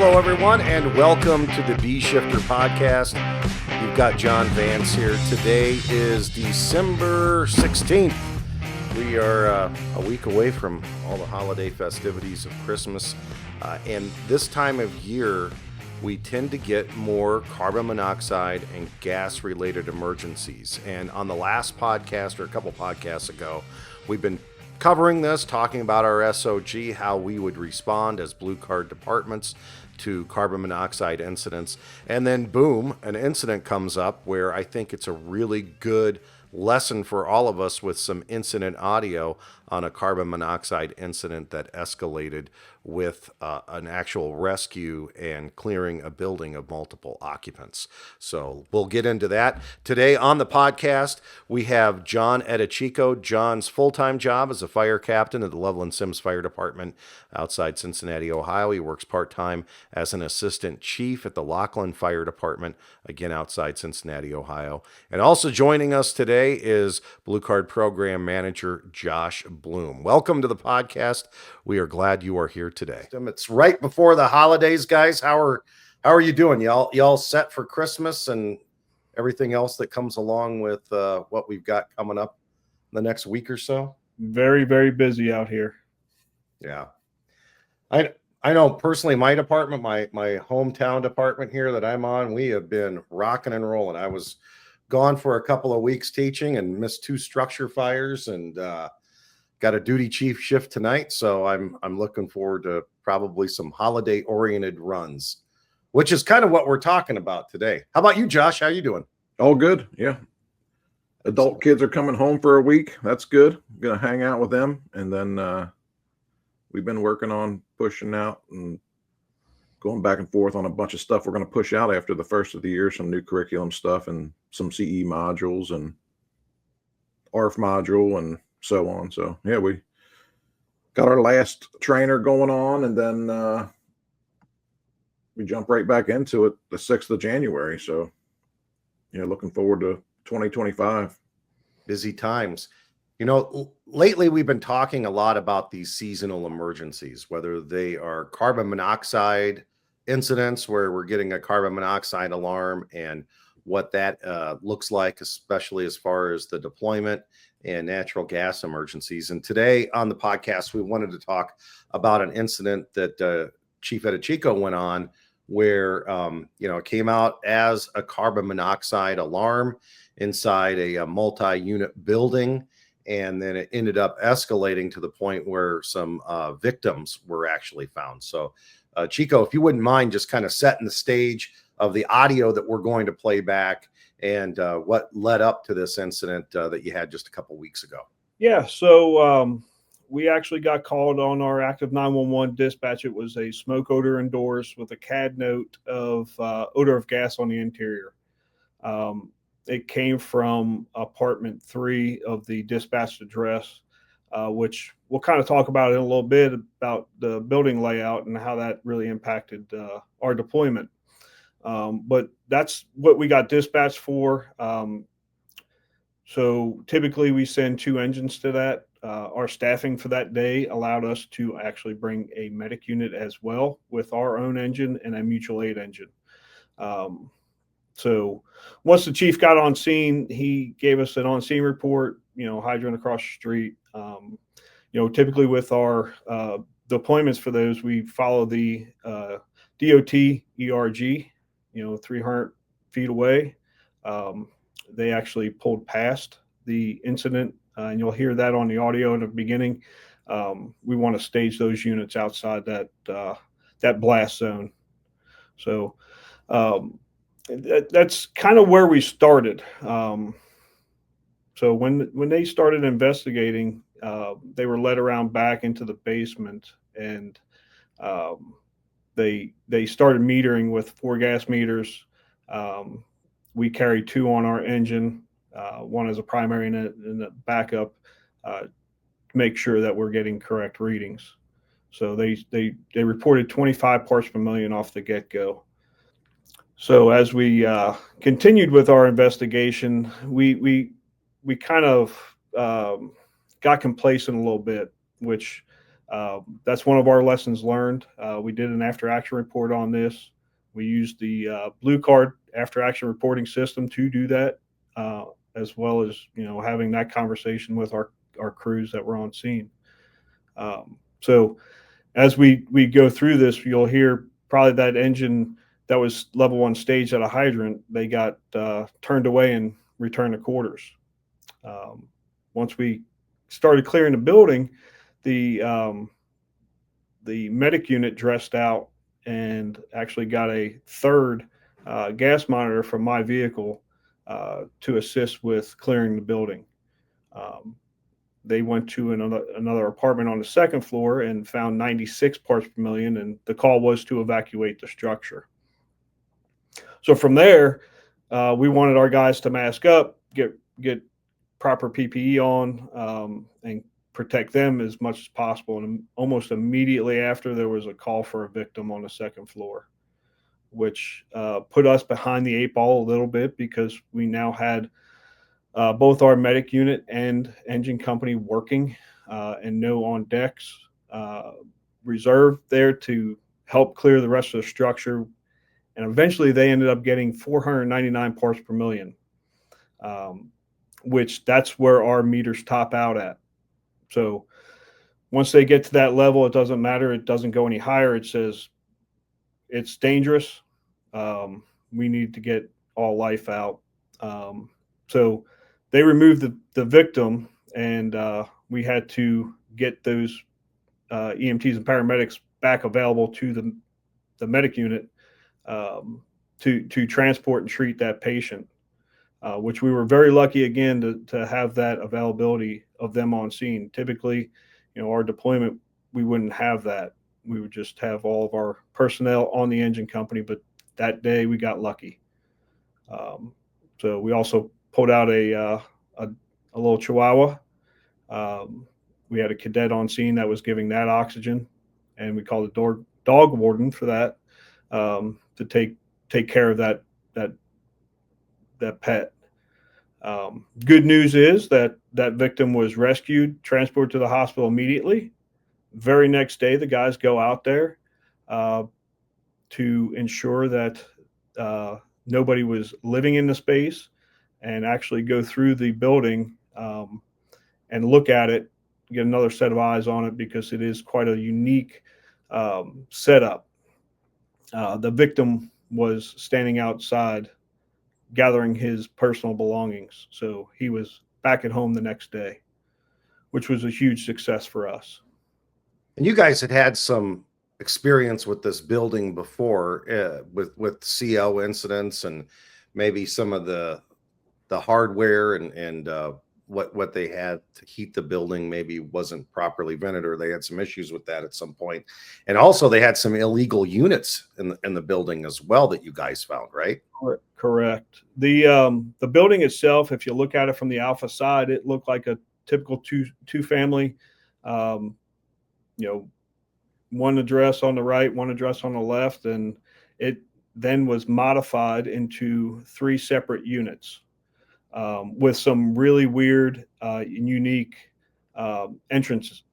Hello, everyone, and welcome to the Bee Shifter podcast. You've got John Vance here. Today is December 16th. We are a week away from all the holiday festivities of Christmas. And this time of year, we tend to get more carbon monoxide and gas-related emergencies. And on the last podcast, or a couple podcasts ago, we've been covering this, talking about our SOG, how we would respond as blue card departments to carbon monoxide incidents. And then boom, an incident comes up where I think it's a really good lesson for all of us with some incident audio on a carbon monoxide incident that escalated with an actual rescue and clearing a building of multiple occupants. So we'll get into that. Today on the podcast, we have John Eadicicco. John's full-time job is a fire captain at the Loveland-Symmes Fire Department outside Cincinnati, Ohio. He works part-time as an assistant chief at the Lockland Fire Department, again outside Cincinnati, Ohio. And also joining us today is Blue Card Program Manager Josh Blum. Welcome to the podcast. We are glad you are here today. It's right before the holidays, guys. How are you doing? Y'all set for Christmas and everything else that comes along with what we've got coming up in the next week or so? Very, very busy out here. Yeah. I know personally my department, my hometown department here that I'm on, we have been rocking and rolling. I was gone for a couple of weeks teaching and missed 2 structure fires and got a duty chief shift tonight. So I'm looking forward to probably some holiday oriented runs, which is kind of what we're talking about today. How about you, Josh? How you doing? All good. Yeah. Adult kids are coming home for a week. That's good. I'm going to hang out with them. And then we've been working on pushing out and going back and forth on a bunch of stuff we're going to push out after the first of the year, some new curriculum stuff and some CE modules and ARF module and so on. So yeah, we got our last trainer going on and then we jump right back into it the 6th of January. So yeah, looking forward to 2025. Busy times. You know, lately we've been talking a lot about these seasonal emergencies, whether they are carbon monoxide incidents where we're getting a carbon monoxide alarm and what that looks like, especially as far as the deployment and natural gas emergencies. And today on the podcast, we wanted to talk about an incident that Chief Eadicicco went on where, it came out as a carbon monoxide alarm inside a multi-unit building. And then it ended up escalating to the point where some victims were actually found. So, Chico, if you wouldn't mind just kind of setting the stage of the audio that we're going to play back and what led up to this incident that you had just a couple weeks ago. Yeah, so we actually got called on our active 911 dispatch. It was a smoke odor indoors with a CAD note of odor of gas on the interior. It came from apartment 3 of the dispatched address, which we'll kind of talk about in a little bit about the building layout and how that really impacted our deployment. But that's what we got dispatched for. So typically we send 2 engines to that. Our staffing for that day allowed us to actually bring a medic unit as well with our own engine and a mutual aid engine. So once the chief got on scene, he gave us an on-scene report, hydrant across the street. Typically with our deployments for those, we follow the DOT ERG, 300 feet away. They actually pulled past the incident, and you'll hear that on the audio in the beginning. We want to stage those units outside that blast zone. So that's kind of where we started. So when they started investigating, they were led around back into the basement, and they started metering with 4 gas meters. We carried 2 on our engine, one as a primary and a backup, to make sure that we're getting correct readings. So they reported 25 parts per million off the get-go. So as we continued with our investigation, we kind of got complacent a little bit, which That's one of our lessons learned. We did an after-action report on this. We used the Blue Card after-action reporting system to do that, as well as having that conversation with our crews that were on scene. So as we go through this, you'll hear probably that engine that was level 1 staged at a hydrant, they got turned away and returned to quarters. Once we started clearing the building, the medic unit dressed out and actually got a third gas monitor from my vehicle to assist with clearing the building. They went to another apartment on the second floor and found 96 parts per million, and the call was to evacuate the structure. So from there, we wanted our guys to mask up, get proper PPE on, and protect them as much as possible. And almost immediately after, there was a call for a victim on the second floor, which put us behind the 8 ball a little bit, because we now had both our medic unit and engine company working, and no on decks reserved there to help clear the rest of the structure. And eventually they ended up getting 499 parts per million, which that's where our meters top out at. So once they get to that level, it doesn't matter. It doesn't go any higher. It says it's dangerous. We need to get all life out. So they removed the victim, and we had to get those EMTs and paramedics back available to the medic unit to transport and treat that patient, which we were very lucky again to have that availability of them on scene. Typically, our deployment, we wouldn't have that. We would just have all of our personnel on the engine company, but that day we got lucky. So we also pulled out a little Chihuahua. We had a cadet on scene that was giving that oxygen, and we called the dog warden for that, to take care of that pet. Good news is that victim was rescued, transported to the hospital immediately. Very next day, the guys go out there to ensure that nobody was living in the space, and actually go through the building and look at it, get another set of eyes on it, because it is quite a unique setup. The victim was standing outside gathering his personal belongings. So he was back at home the next day, which was a huge success for us. And you guys had some experience with this building before, with CO incidents, and maybe some of the hardware and what they had to heat the building maybe wasn't properly vented, or they had some issues with that at some point. And also they had some illegal units in the building as well that you guys found, right? Correct. The building itself, if you look at it from the Alpha side, it looked like a typical two family, one address on the right, one address on the left, and it then was modified into 3 separate units. With some really weird and unique entrance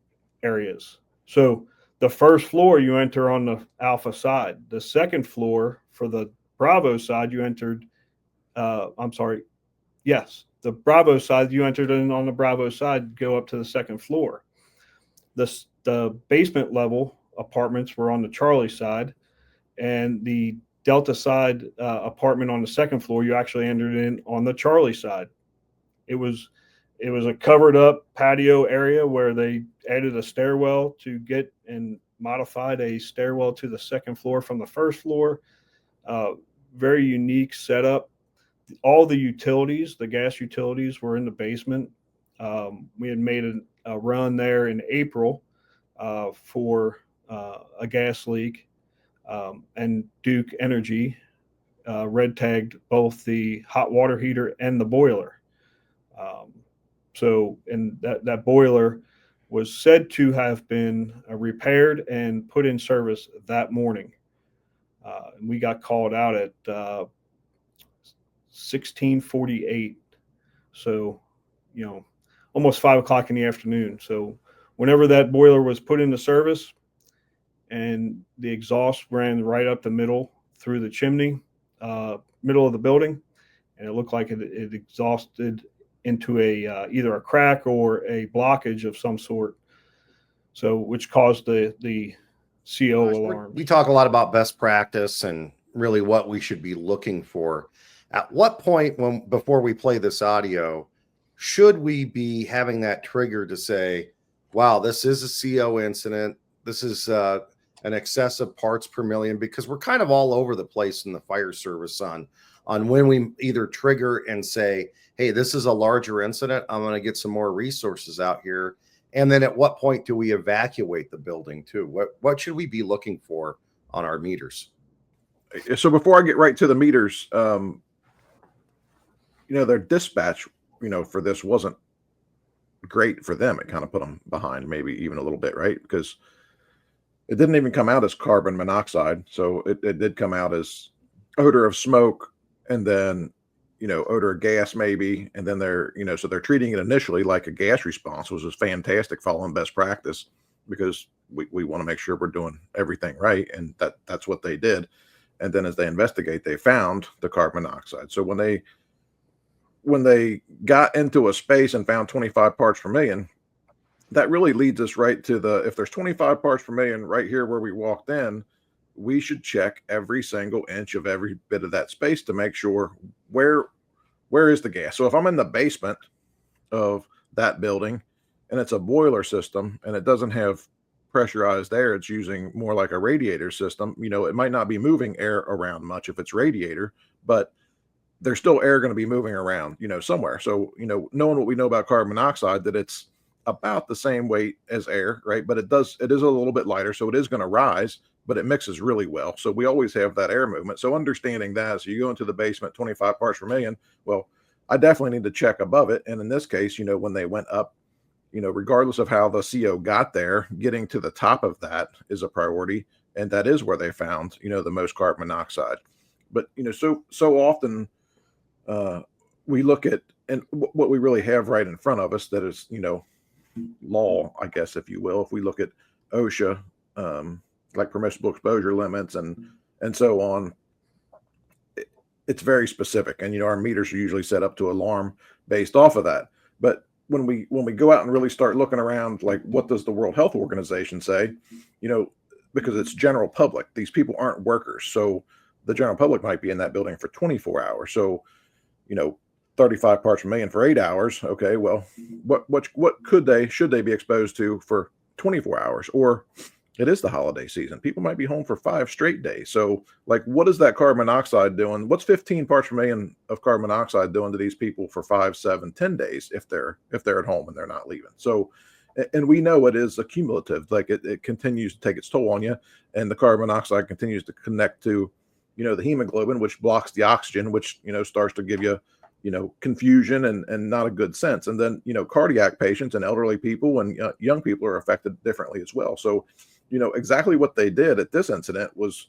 areas. So the first floor you enter on the Alpha side. The second floor for the Bravo side you entered. The Bravo side you entered in on the Bravo side. Go up to the second floor. The basement level apartments were on the Charlie side, and the Delta side apartment on the second floor, you actually entered in on the Charlie side. It was a covered up patio area where they added a stairwell to get and modified a stairwell to the second floor from the first floor. Very unique setup. All the utilities, the gas utilities, were in the basement. We had made a run there in April for a gas leak. And Duke Energy red tagged both the hot water heater and the boiler. And that boiler was said to have been repaired and put in service that morning. And we got called out at 16:48. So, almost 5 o'clock in the afternoon. So whenever that boiler was put into service, and the exhaust ran right up the middle through the chimney, middle of the building, and it looked like it exhausted into either a crack or a blockage of some sort, so which caused the CO alarms. We talk a lot about best practice and really what we should be looking for. At what point, before we play this audio, should we be having that trigger to say, wow, this is a CO incident, this is an excessive parts per million? Because we're kind of all over the place in the fire service on when we either trigger and say, hey, this is a larger incident, I'm going to get some more resources out here. And then at what point do we evacuate the building too? What should we be looking for on our meters? So before I get right to the meters, their dispatch, for this wasn't great for them. It kind of put them behind, maybe even a little bit, right? Because it didn't even come out as carbon monoxide. So it did come out as odor of smoke, and then, odor of gas maybe. And then so they're treating it initially like a gas response, which is fantastic, following best practice, because we want to make sure we're doing everything right. And that's what they did. And then as they investigate, they found the carbon monoxide. So when they got into a space and found 25 parts per million, that really leads us right to if there's 25 parts per million right here where we walked in, we should check every single inch of every bit of that space to make sure where is the gas. So if I'm in the basement of that building and it's a boiler system and it doesn't have pressurized air, it's using more like a radiator system, it might not be moving air around much if it's radiator, but there's still air going to be moving around, somewhere. So, knowing what we know about carbon monoxide, that it's about the same weight as air, right? But it is a little bit lighter, so it is going to rise, but it mixes really well. So we always have that air movement. So understanding that, so you go into the basement, 25 parts per million, well, I definitely need to check above it. And in this case, when they went up, regardless of how the CO got there, getting to the top of that is a priority. And that is where they found, the most carbon monoxide. But, so often we look at, and what we really have right in front of us that is, law, I guess, if you will, if we look at OSHA, like permissible exposure limits and so on, it's very specific. And, our meters are usually set up to alarm based off of that. But when we go out and really start looking around, like, what does the World Health Organization say? Because it's general public, these people aren't workers. So the general public might be in that building for 24 hours. So, 35 parts per million for 8 hours. Okay, well, what should they be exposed to for 24 hours? Or it is the holiday season. People might be home for 5 straight days. So, like, what is that carbon monoxide doing? What's 15 parts per million of carbon monoxide doing to these people for 5, 7, 10 days if they're at home and they're not leaving? So, and we know it is accumulative. Like, it continues to take its toll on you, and the carbon monoxide continues to connect to, the hemoglobin, which blocks the oxygen, which, starts to give you, confusion and not a good sense. And then, cardiac patients and elderly people and young people are affected differently as well. So, exactly what they did at this incident was,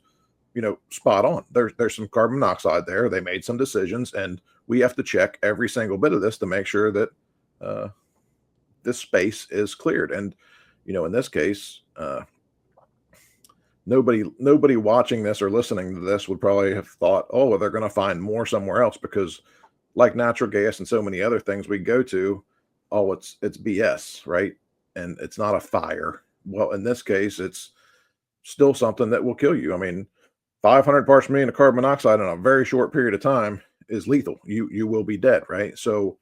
spot on. There's some carbon monoxide there. They made some decisions, and we have to check every single bit of this to make sure that this space is cleared. And, in this case, nobody watching this or listening to this would probably have thought, oh, well, they're going to find more somewhere else, because like natural gas and so many other things we go to, oh, it's BS, right? And it's not a fire. Well, in this case, it's still something that will kill you. I mean, 500 parts per million of carbon monoxide in a very short period of time is lethal. You will be dead, right? So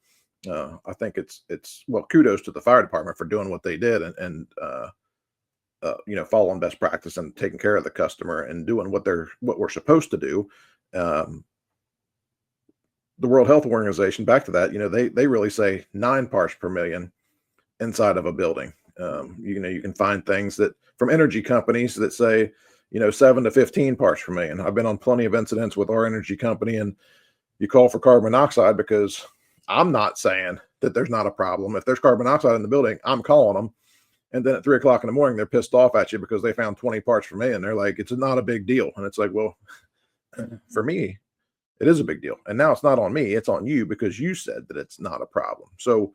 I think it's well, kudos to the fire department for doing what they did and following best practice and taking care of the customer and doing what we're supposed to do. The World Health Organization, back to that, they really say 9 parts per million inside of a building. You can find things that from energy companies that say, 7 to 15 parts per million. I've been on plenty of incidents with our energy company, and you call for carbon monoxide because I'm not saying that there's not a problem. If there's carbon monoxide in the building, I'm calling them. And then at 3 o'clock in the morning, they're pissed off at you because they found 20 parts per million. They're like, it's not a big deal. And it's like, well, for me, it is a big deal. And now it's not on me. It's on you because you said that it's not a problem. So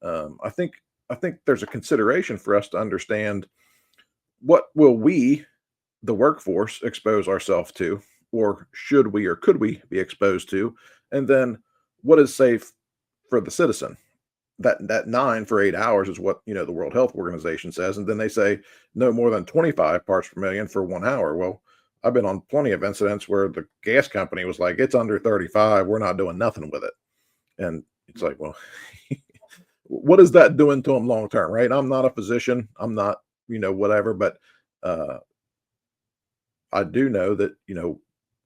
I think I think there's a consideration for us to understand what will we, the workforce, expose ourselves to, or should we or could we be exposed to, and then what is safe for the citizen. That 9 for 8 hours is what the World Health Organization says, and then they say no more than 25 parts per million for 1 hour. Well, I've been on plenty of incidents where the gas company was like, it's under 35, we're not doing nothing with it, and it's like, well, what is that doing to them long term, right? I'm not a physician, I'm not whatever, but I do know that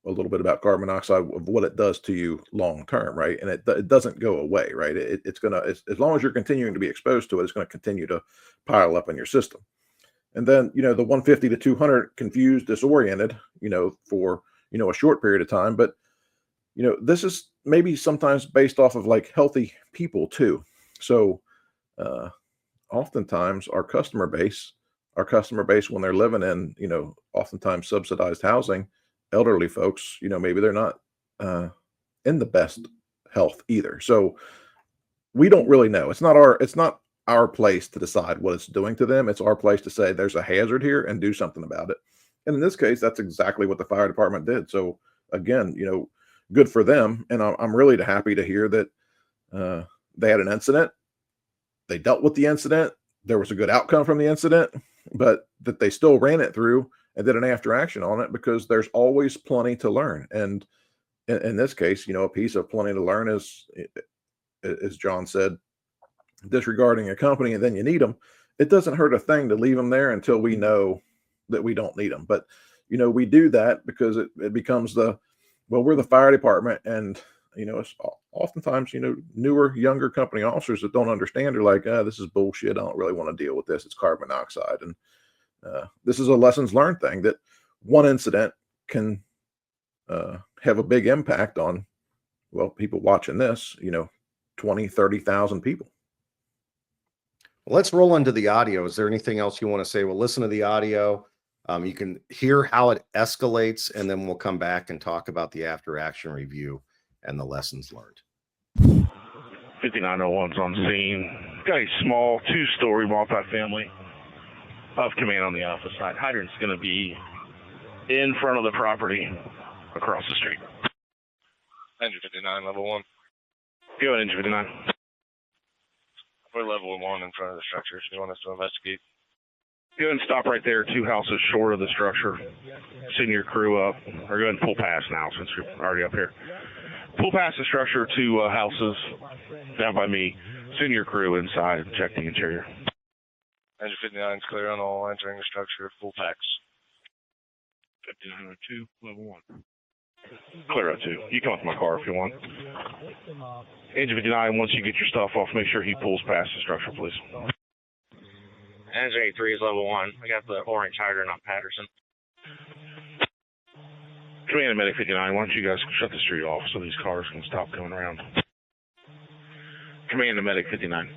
a little bit about carbon monoxide, of what it does to you long term, right? And it doesn't go away, right? It's gonna, as long as you're continuing to be exposed to it, it's going to continue to pile up in your system. And then the 150 to 200, confused, disoriented, for a short period of time. But this is maybe sometimes based off of like healthy people too. So oftentimes our customer base when they're living in oftentimes subsidized housing, elderly folks, maybe they're not in the best health either. So we don't really know. It's not our place to decide what it's doing to them. It's our place to say there's a hazard here and do something about it. And in this case, that's exactly what the fire department did. So again, good for them. And I'm really happy to hear that they had an incident. They dealt with the incident. There was a good outcome from the incident, but that they still ran it through and did an after action on it, because there's always plenty to learn. And in this case, a piece of plenty to learn is, as John said, disregarding a company and then you need them. It doesn't hurt a thing to leave them there until we know that we don't need them. But, we do that because it becomes we're the fire department, and, it's oftentimes, newer, younger company officers that don't understand are like, this is bullshit. I don't really want to deal with this. It's carbon monoxide. And this is a lessons learned thing, that one incident can have a big impact on, well, people watching this, 20, 30,000 people. Let's roll into the audio. Is there anything else you want to say? We'll listen to the audio. You can hear how it escalates, and then we'll come back and talk about the after action review and the lessons learned. 5901's on scene. Got a small 2-story multifamily of command on the alpha side. Hydrant's going to be in front of the property across the street. Engine 59, level 1. Go ahead, Engine 59. We're level 1 in front of the structure. If you want us to investigate. Go ahead and stop right there, 2 houses short of the structure. Send your crew up, or go ahead and pull past now since you're already up here. Pull past the structure, 2 houses down by me. Send your crew inside and check the interior. Engine 59 is clear on all entering the structure. Full packs. 5902, level 1. Clear up 2. You come with my car if you want. Engine 59, once you get your stuff off, make sure he pulls past the structure, please. Engine 83 is level 1. We got the 4-inch hydrant on Patterson. Command and Medic 59, why don't you guys shut the street off so these cars can stop coming around. Command and Medic 59.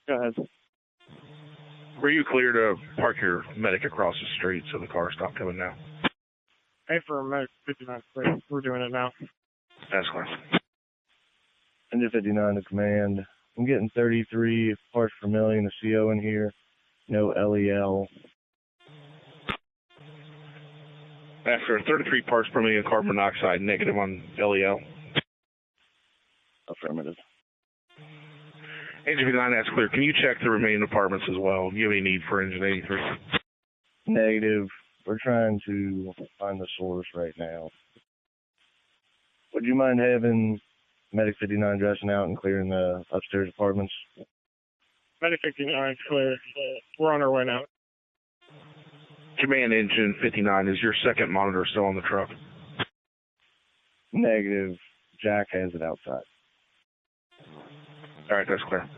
Go ahead. Were you clear to park your medic across the street so the cars stop coming now? Hey, for Medic 59, please. We're doing it now. That's clear. Engine 59 to command. I'm getting 33 parts per million of CO in here. No LEL. After 33 parts per million carbon monoxide, negative on LEL. Affirmative. Engine 59, that's clear. Can you check the remaining apartments as well? Do you have any need for Engine 83? Negative. We're trying to find the source right now. Would you mind having Medic 59 dressing out and clearing the upstairs apartments? Medic 59 is clear. We're on our way now. Command Engine 59, is your second monitor still on the truck? Negative. Jack has it outside. All right, that's clear.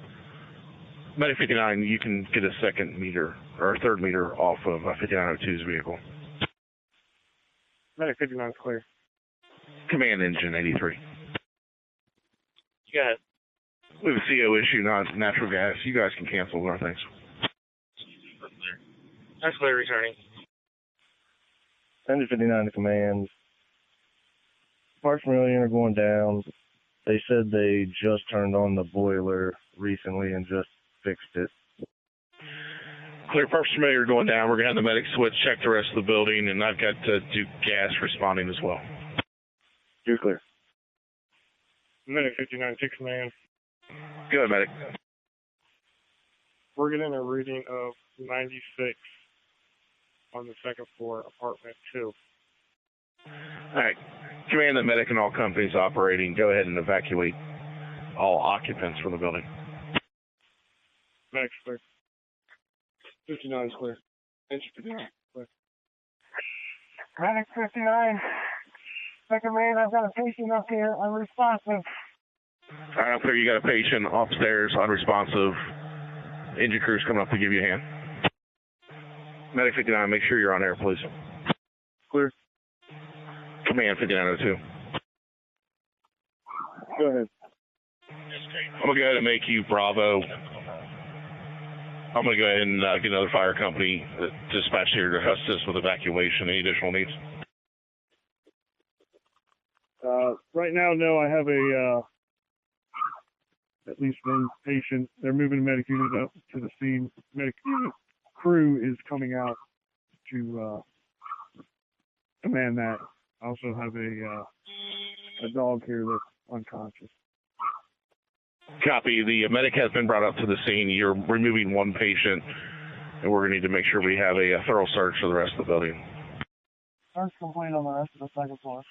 Medic 59, you can get a second meter, or a third meter off of 5902's vehicle. Medic 59 is clear. Command Engine 83. Go ahead. We have a CO issue, not natural gas. You guys can cancel our things. That's clear, returning. Engine 59 to command. Parts per million are going down. They said they just turned on the boiler recently and just fixed it. Clear. First familiar going down. We're going to have the medic switch, check the rest of the building, and I've got do gas responding as well. You're clear. Medic 59, 6 man. Go ahead, medic. We're getting a reading of 96 on the second floor, apartment 2. All right. Command the medic and all companies operating. Go ahead and evacuate all occupants from the building. Medic's clear. 59 is clear. Engine 59 clear. Medic 59. Second man, I've got a patient up here, unresponsive. All right, I'm clear. You got a patient upstairs, unresponsive. Engine crew's coming up to give you a hand. Medic 59, make sure you're on air, please. Clear. Command 5902. Go ahead. I'm going to go ahead and make you Bravo. I'm going to go ahead and get another fire company dispatched here to assist with evacuation. Any additional needs? Right now, no, I have at least one patient. They're moving the medic unit up to the scene. Medic unit crew is coming out to command that. I also have a dog here that's unconscious. Copy. The medic has been brought up to the scene. You're removing one patient, and we're going to need to make sure we have a thorough search for the rest of the building. Search complete on the rest of the second floor.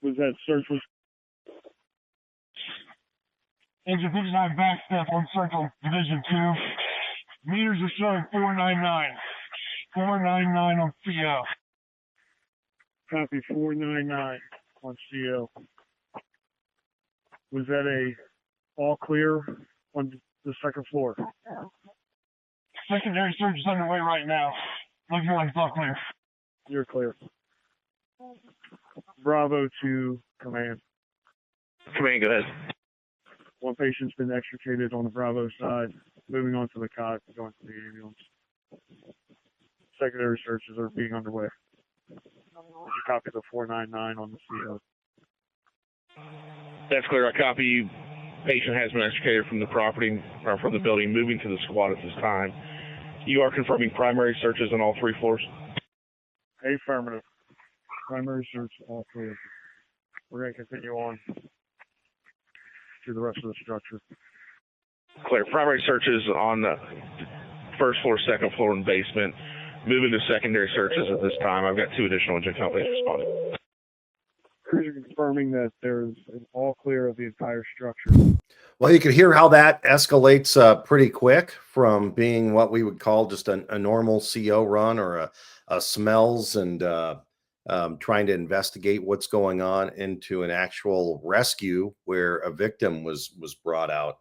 Was that search was? Engine 59 back step on circle, division 2. Meters are showing 499. 499 on CO. Copy 499 on CO. Was that a all clear on the second floor? Secondary search is underway right now. Looking like it's all clear. You're clear. Bravo to command. Command, go ahead. One patient's been extricated on the Bravo side. Moving on to the cot, going to the ambulance. Secondary searches are being underway. Copy the 499 on the CO. That's clear. I copy you. Patient has been extricated from the property or from the building, moving to the squad at this time. You are confirming primary searches on all 3 floors? Affirmative. Primary search, all 3. We're going to continue on to the rest of the structure. Clear. Primary searches on the first floor, second floor, and basement. Moving to secondary searches at this time. I've got 2 additional engine companies responding. Crews are confirming that there's an all clear of the entire structure. Well, you can hear how that escalates pretty quick from being what we would call just a normal CO run or a smells and trying to investigate what's going on into an actual rescue where a victim was brought out.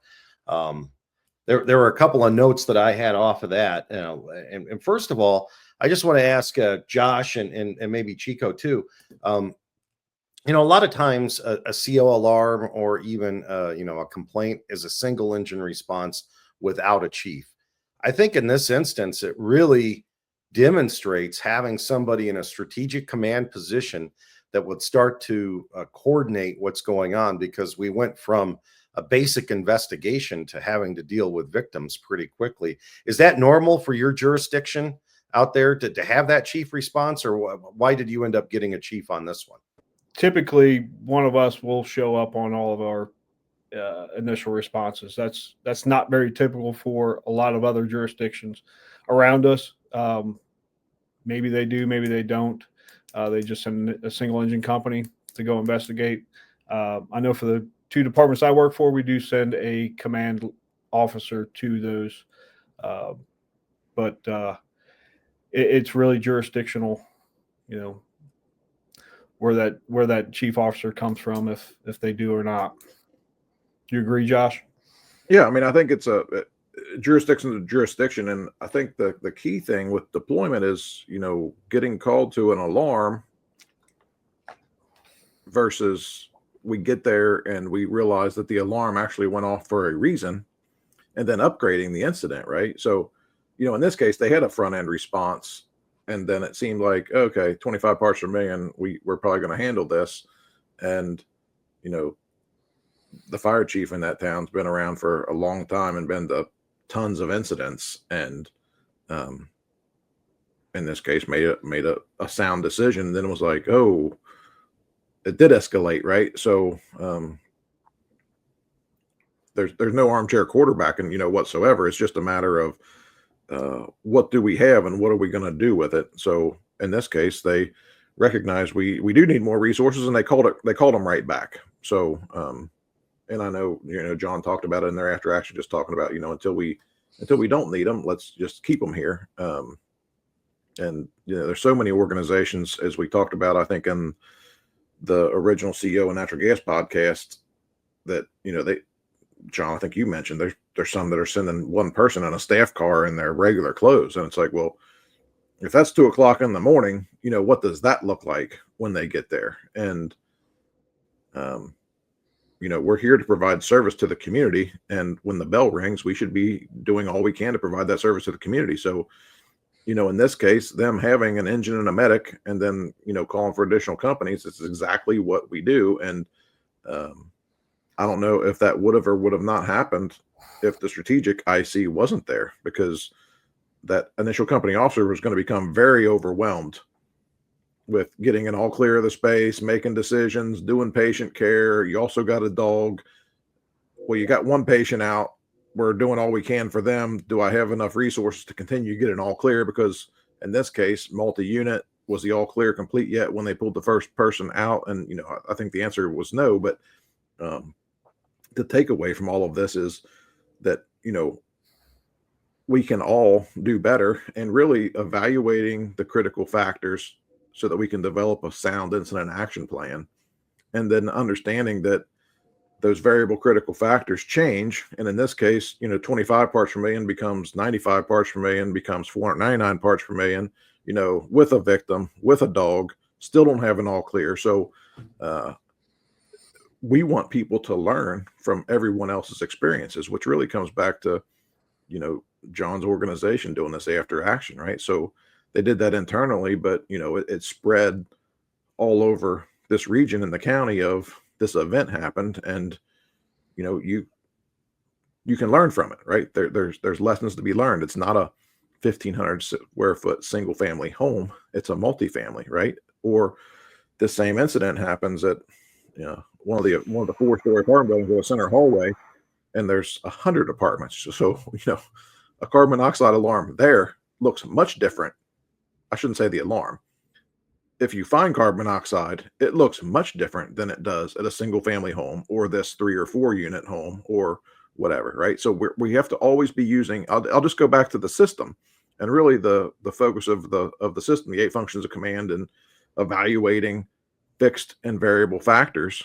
There were a couple of notes that I had off of that. And first of all, I just want to ask Josh and maybe Chico too. A lot of times a CO alarm or even, a complaint is a single engine response without a chief. I think in this instance, it really demonstrates having somebody in a strategic command position that would start to coordinate what's going on, because we went from a basic investigation to having to deal with victims pretty quickly. Is that normal for your jurisdiction out there to have that chief response, or why did you end up getting a chief on this one? Typically, one of us will show up on all of our initial responses. That's not very typical for a lot of other jurisdictions around us. Maybe they do, maybe they don't. They just send a single engine company to go investigate. I know for the 2 departments I work for, we do send a command officer to those, but it's really jurisdictional, where that chief officer comes from, if they do or not. Do you agree, Josh? Yeah, I mean, I think it's a jurisdiction to jurisdiction, and I think the key thing with deployment is, getting called to an alarm versus we get there and we realize that the alarm actually went off for a reason, and then upgrading the incident, right? So, in this case, they had a front end response, and then it seemed like, okay, 25 parts per million, we're probably going to handle this. And, the fire chief in that town's been around for a long time and been to tons of incidents, and in this case made a sound decision. And then it was like, oh, it did escalate, right? So there's no armchair quarterbacking, whatsoever. It's just a matter of what do we have and what are we going to do with it. So in this case, they recognize we do need more resources, and they called them right back. So and I know John talked about it in their after action, just talking about until we don't need them, let's just keep them here. And there's so many organizations, as we talked about, I think in the original CEO and Natural Gas podcast, that John, I think you mentioned there's some that are sending one person in a staff car in their regular clothes, and it's like, well, if that's 2:00 in the morning, what does that look like when they get there? And we're here to provide service to the community, and when the bell rings, we should be doing all we can to provide that service to the community. So in this case, them having an engine and a medic, and then calling for additional companies, it's exactly what we do. And I don't know if that would have or would have not happened if the strategic IC wasn't there, because that initial company officer was going to become very overwhelmed with getting an all clear of the space, making decisions, doing patient care. You also got a dog. Well, you got one patient out. We're doing all we can for them. Do I have enough resources to continue to get an all clear? Because in this case, multi-unit, was the all clear complete yet when they pulled the first person out? And, I think the answer was no. But the takeaway from all of this is that, we can all do better, and really evaluating the critical factors so that we can develop a sound incident action plan, and then understanding that those variable critical factors change. And in this case, 25 parts per million becomes 95 parts per million, becomes 499 parts per million, with a victim, with a dog, still don't have an all clear. So we want people to learn from everyone else's experiences, which really comes back to, John's organization doing this after action, right? So they did that internally, but it spread all over this region in the county of this event happened, and you can learn from it, right? There's lessons to be learned. It's not a 1,500 square foot single family home; it's a multifamily, right? Or the same incident happens at one of the 4-story apartment buildings with a center hallway, and there's 100 apartments. So a carbon monoxide alarm there looks much different. I shouldn't say the alarm. If you find carbon monoxide, it looks much different than it does at a single family home or this 3 or 4 unit home or whatever, right? So we have to always be using, I'll just go back to the system, and really the focus of the system, the 8 functions of command, and evaluating fixed and variable factors.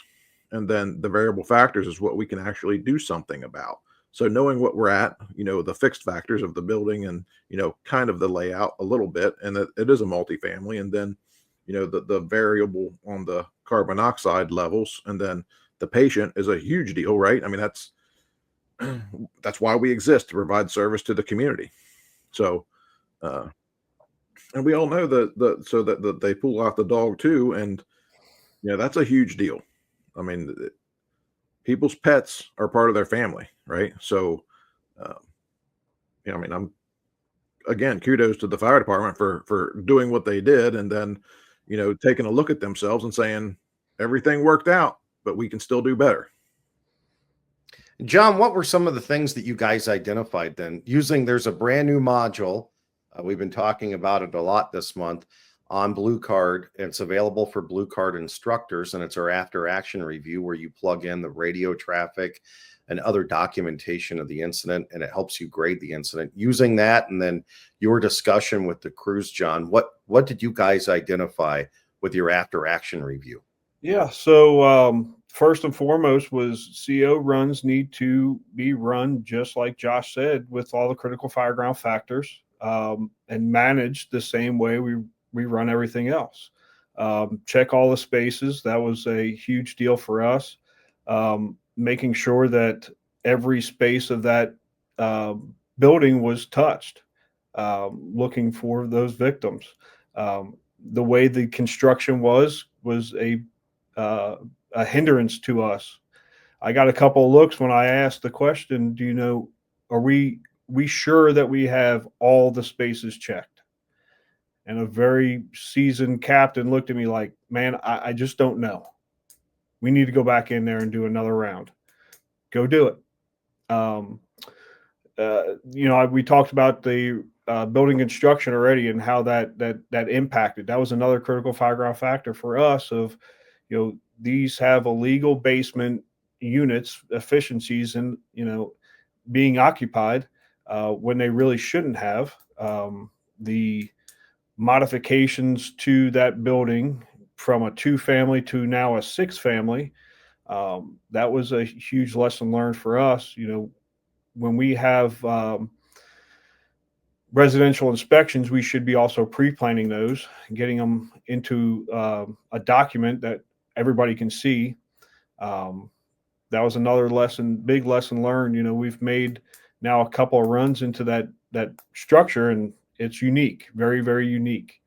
And then the variable factors is what we can actually do something about. So knowing what we're at, the fixed factors of the building, and, kind of the layout a little bit, and that it is a multifamily, and then, the variable on the carbon monoxide levels, and then the patient is a huge deal, right? I mean, that's why we exist, to provide service to the community. So, and we all know that they pull out the dog too. And, that's a huge deal. I mean, people's pets are part of their family, right? So, I'm, again, kudos to the fire department for doing what they did, and then, taking a look at themselves and saying, everything worked out, but we can still do better. John, what were some of the things that you guys identified then? There's a brand new module. We've been talking about it a lot this month on Blue Card. It's available for Blue Card instructors, and it's our after action review where you plug in the radio traffic and other documentation of the incident, and it helps you grade the incident using that. And then your discussion with the crews, John, what did you guys identify with your after action review? Yeah. So first and foremost was CO runs need to be run just like Josh said, with all the critical fireground factors, and managed the same way we run everything else. Check all the spaces. That was a huge deal for us. Making sure that every space of that building was touched, looking for those victims. The way the construction was a hindrance to us. I got a couple of looks when I asked the question, do you know, are we sure that we have all the spaces checked? And a very seasoned captain looked at me like, man, I just don't know. We need to go back in there and do another round. Go do it. We talked about the building construction already and how that impacted. That was another critical fireground factor for us of, these have illegal basement units, efficiencies, and, being occupied when they really shouldn't have. The modifications to that building from a 2-family to now a 6-family, that was a huge lesson learned for us. When we have residential inspections, we should be also pre-planning those, getting them into a document that everybody can see. That was another big lesson learned. We've made now a couple of runs into that structure, and it's unique, very, very unique.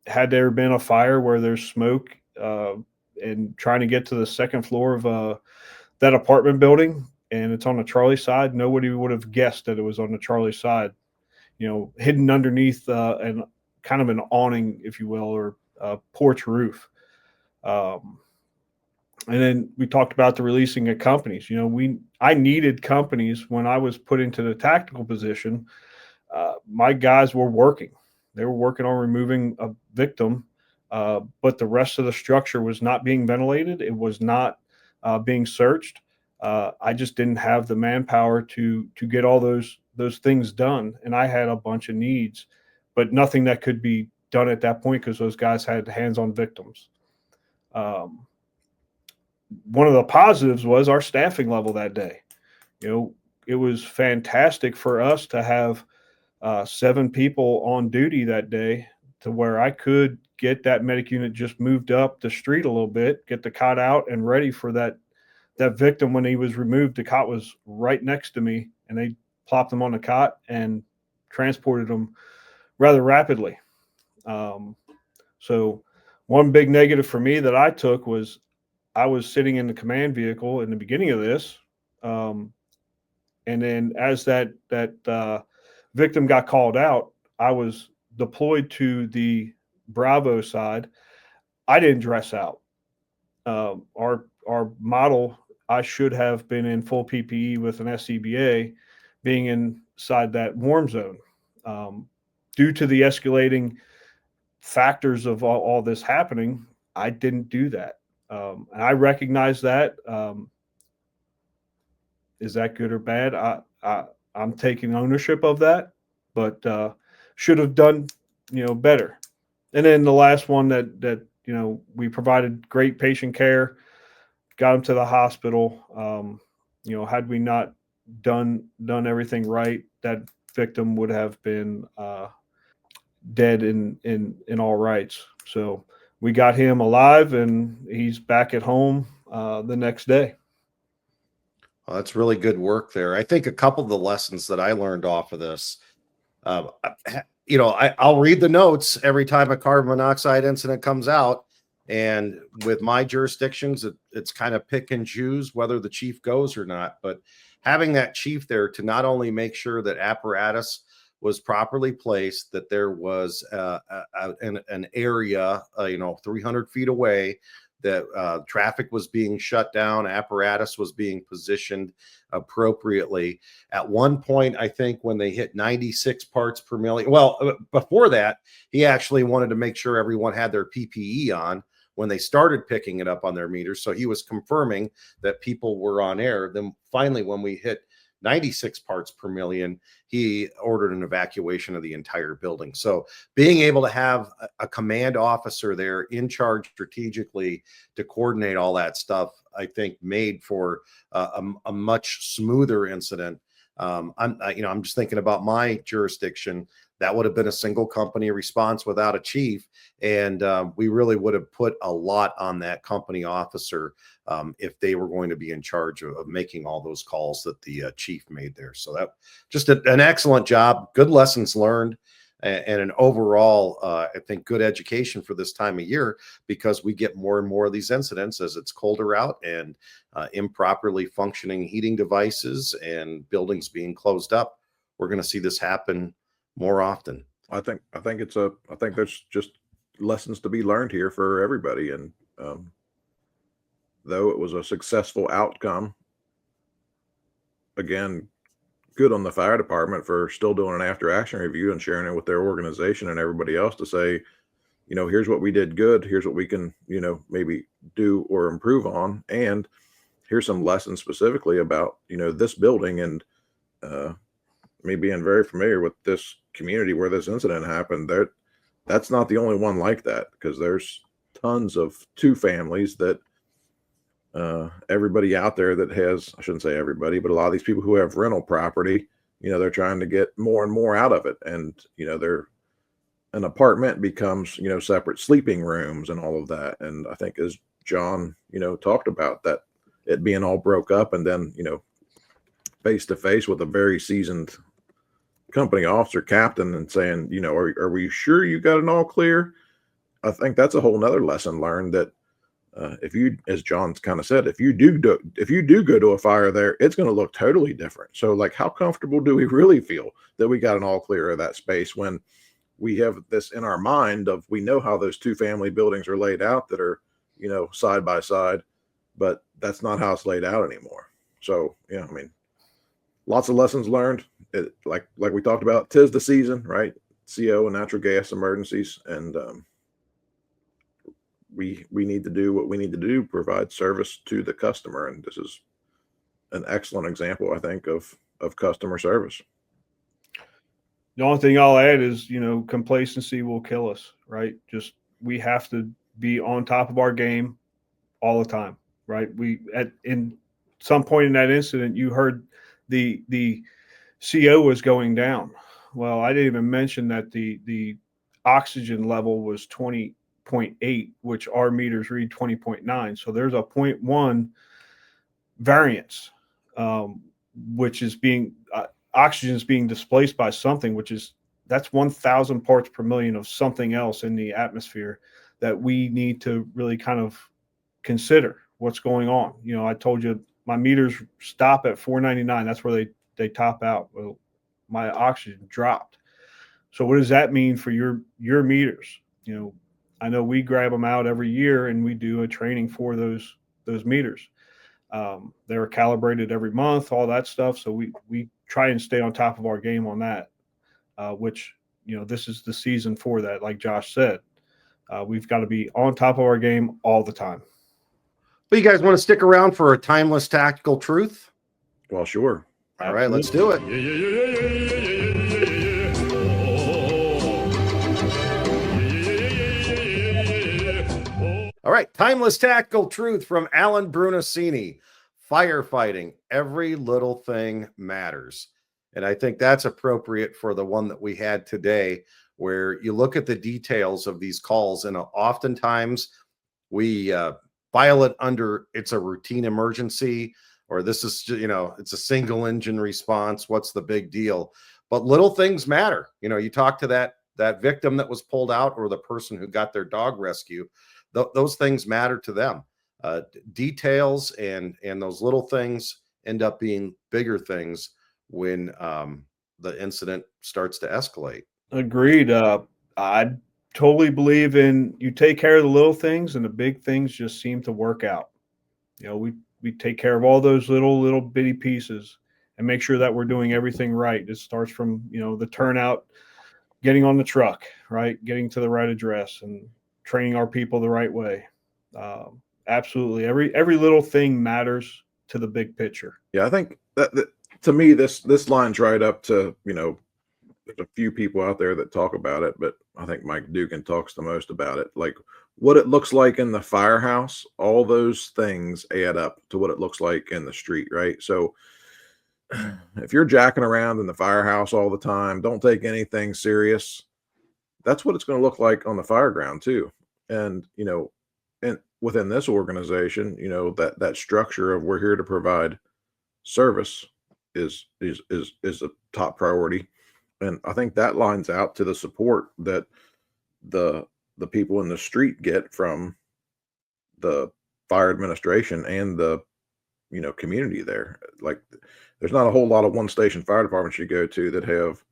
Had there been a fire where there's smoke and trying to get to the second floor of that apartment building, and it's on the Charlie side, nobody would have guessed that it was on the Charlie side, hidden underneath and kind of an awning, if you will, or a porch roof. And then we talked about the releasing of companies. I needed companies when I was put into the tactical position. My guys were working. They were working on removing a victim, but the rest of the structure was not being ventilated. It was not being searched. I just didn't have the manpower to get all those things done. And I had a bunch of needs, but nothing that could be done at that point because those guys had hands-on victims. One of the positives was our staffing level that day. It was fantastic for us to have 7 people on duty that day, to where I could get that medic unit just moved up the street a little bit, get the cot out and ready for that victim. When he was removed, the cot was right next to me, and they plopped him on the cot and transported him rather rapidly. So one big negative for me that I took was I was sitting in the command vehicle in the beginning of this. And then as that victim got called out, I was deployed to the Bravo side. I didn't dress out. Our model, I should have been in full PPE with an SCBA, being inside that warm zone. Due to the escalating factors of all this happening, I didn't do that. And I recognize that. Is that good or bad? I'm taking ownership of that, but should have done, better. And then the last one that we provided great patient care, got him to the hospital. Had we not done everything right, that victim would have been dead in all rights. So we got him alive, and he's back at home the next day. Well, that's really good work there. I think a couple of the lessons that I learned off of this, I'll read the notes every time a carbon monoxide incident comes out. And with my jurisdictions, it's kind of pick and choose whether the chief goes or not. But having that chief there to not only make sure that apparatus was properly placed, that there was an area, 300 feet away, that traffic was being shut down, apparatus was being positioned appropriately. At one point, I think when they hit 96 parts per million, well, before that, he actually wanted to make sure everyone had their PPE on when they started picking it up on their meters. So he was confirming that people were on air. Then finally, when we hit 96 parts per million, he ordered an evacuation of the entire building. So being able to have a command officer there in charge strategically to coordinate all that stuff, I think made for a much smoother incident. I'm just thinking about my jurisdiction. That would have been a single company response without a chief. And we really would have put a lot on that company officer if they were going to be in charge of making all those calls that the chief made there. So that just an excellent job, good lessons learned. and an overall, I think, good education for this time of year, because we get more and more of these incidents as it's colder out, and improperly functioning heating devices and buildings being closed up. We're going to see this happen more often. I think there's just lessons to be learned here for everybody. And though it was a successful outcome, again, good on the fire department for still doing an after action review and sharing it with their organization and everybody else to say, here's what we did good. Here's what we can, maybe do or improve on. And here's some lessons specifically about, this building, and me being very familiar with this community where this incident happened. That's not the only one like that, because there's tons of two families that everybody out there that has, I shouldn't say everybody, but a lot of these people who have rental property, they're trying to get more and more out of it. And, an apartment becomes, separate sleeping rooms and all of that. And I think, as John, talked about, that it being all broke up, and then, face to face with a very seasoned company officer, captain, and saying, are we sure you got an all clear? I think that's a whole nother lesson learned, that if you, as John's kind of said, if you do go to a fire there, it's going to look totally different. So, like, how comfortable do we really feel that we got an all clear of that space, when we have this in our mind of, we know how those two family buildings are laid out that are, side by side, but that's not how it's laid out anymore. So, I mean, lots of lessons learned. Like we talked about, 'tis the season, right? CO and natural gas emergencies, and we need to do what we need to do, provide service to the customer, and this is an excellent example, I think, of customer service. The only thing I'll add is, complacency will kill us, right? Just, we have to be on top of our game all the time, right? In some point in that incident, you heard the CO was going down. Well, I didn't even mention that the oxygen level was 20.8, which our meters read 20.9. So there's a 0.1 variance, which is oxygen is being displaced by something, that's 1,000 parts per million of something else in the atmosphere that we need to really kind of consider what's going on. I told you my meters stop at 499. That's where they top out. Well, my oxygen dropped. So what does that mean for your meters? I know we grab them out every year, and we do a training for those meters. They're calibrated every month, all that stuff. So we try and stay on top of our game on that, which, this is the season for that. Like Josh said, we've got to be on top of our game all the time. But you guys want to stick around for a timeless tactical truth? Well, sure. All right, let's do it. All right, timeless tactical truth from Alan Brunacini. Firefighting, every little thing matters. And I think that's appropriate for the one that we had today, where you look at the details of these calls, and oftentimes we file it under it's a routine emergency, or this is, it's a single engine response. What's the big deal? But little things matter. You talk to that victim that was pulled out, or the person who got their dog rescue. Those things matter to them. Details and those little things end up being bigger things when the incident starts to escalate. Agreed. I totally believe in, you take care of the little things, and the big things just seem to work out. We take care of all those little bitty pieces and make sure that we're doing everything right. It starts from, the turnout, getting on the truck, right? Getting to the right address, and training our people the right way. Absolutely. Every little thing matters to the big picture. Yeah, I think that to me, this lines right up to, there's a few people out there that talk about it, but I think Mike Dugan talks the most about it. Like, what it looks like in the firehouse, all those things add up to what it looks like in the street, right? So if you're jacking around in the firehouse all the time, don't take anything serious, that's what it's going to look like on the fire ground too. And, and within this organization, that structure of, we're here to provide service is a top priority. And I think that lines out to the support that the people in the street get from the fire administration and the community there. Like, there's not a whole lot of one station fire departments you go to that have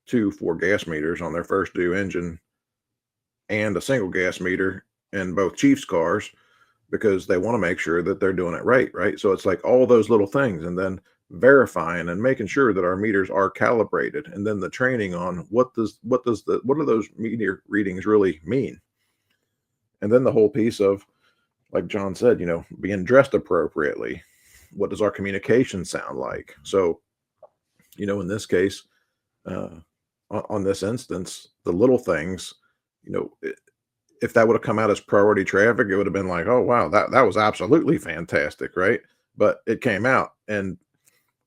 4 gas meters on their first due engine and a single gas meter in both chiefs' cars, because they want to make sure that they're doing it right. So it's like all those little things, and then verifying and making sure that our meters are calibrated, and then the training on what do those meter readings really mean. And then the whole piece of, like John said, being dressed appropriately. What does our communication sound like? So, in this case, on this instance, the little things, if that would have come out as priority traffic, it would have been like, oh, wow, that was absolutely fantastic, right? But it came out. And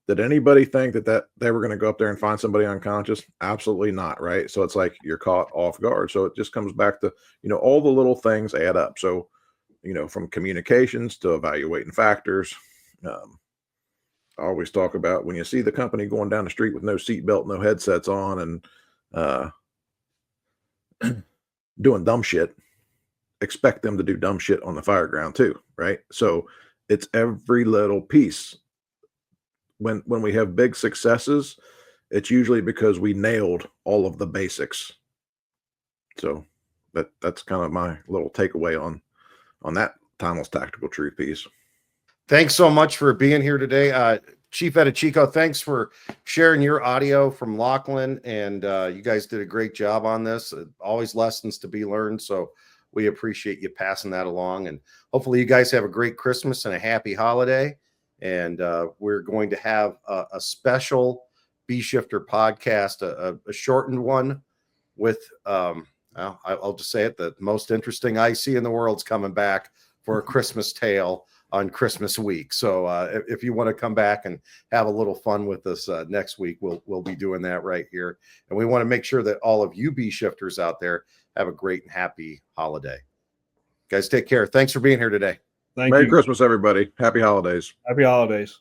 did anybody think that they were going to go up there and find somebody unconscious? Absolutely not, right? So it's like you're caught off guard. So it just comes back to, all the little things add up. So, from communications to evaluating factors. I always talk about when you see the company going down the street with no seatbelt, no headsets on, and doing dumb shit, expect them to do dumb shit on the fire ground too, right? So it's every little piece. When we have big successes, it's usually because we nailed all of the basics. So that's kind of my little takeaway on that timeless tactical truth piece. Thanks so much for being here today. Chief Eadicicco, thanks for sharing your audio from Lockland, and you guys did a great job on this. Always lessons to be learned, so we appreciate you passing that along, and hopefully you guys have a great Christmas and a happy holiday. And we're going to have a special Bee Shifter podcast, a shortened one with, I'll just say it, the most interesting IC in the world's coming back for a Christmas tale on Christmas week. So if you want to come back and have a little fun with us next week, we'll be doing that right here. And we want to make sure that all of you Bee Shifters out there have a great and happy holiday. Guys, take care. Thanks for being here today. Merry Christmas, everybody. Happy holidays. Happy holidays.